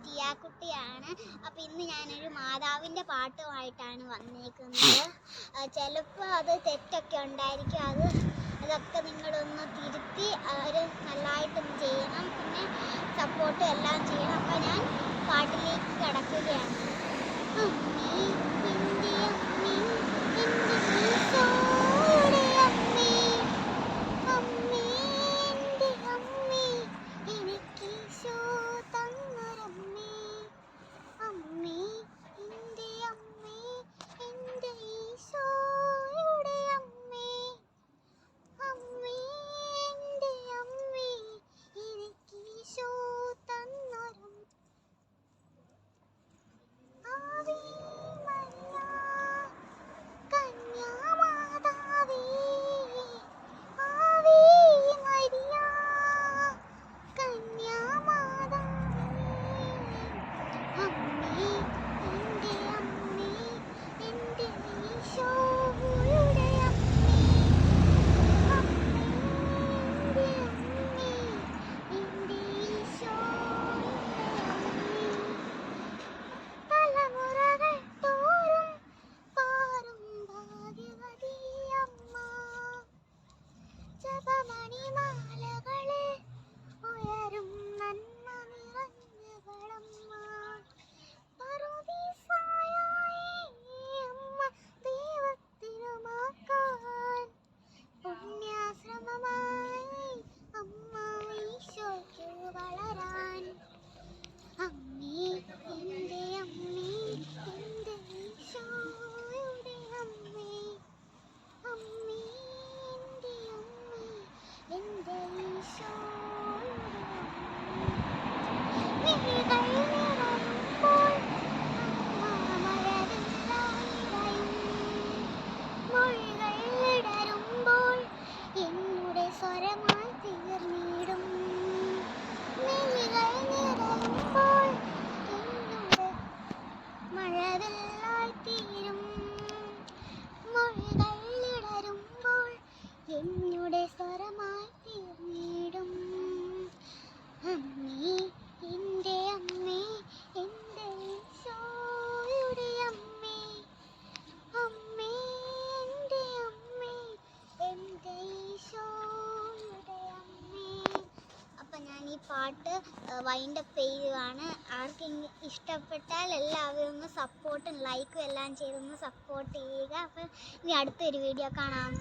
ടിയാക്കുട്ടിയാണ്. അപ്പോൾ ഇന്ന് ഞാനൊരു മാതാവിൻ്റെ പാട്ടുമായിട്ടാണ് വന്നേക്കുന്നത്. ചിലപ്പോൾ അത് തെറ്റൊക്കെ ഉണ്ടായിരിക്കും, അതൊക്കെ നിങ്ങളൊന്ന് തിരുത്തി നല്ലതായിട്ടൊന്ന് ചെയ്യണം, പിന്നെ സപ്പോർട്ടും എല്ലാം ചെയ്യണം. അപ്പോൾ ഞാൻ പാട്ടിലേക്ക് കടക്കുകയാണ്. പാട്ട് വൈൻഡപ്പ് ചെയ്യുകയാണ്. ആർക്കെങ്കിലും ഇഷ്ടപ്പെട്ടാൽ എല്ലാവരും ഒന്ന് സപ്പോർട്ടും ലൈക്കും എല്ലാം ചെയ്തൊന്ന് സപ്പോർട്ട് ചെയ്യുക. അപ്പം ഇനി അടുത്തൊരു വീഡിയോ കാണാം.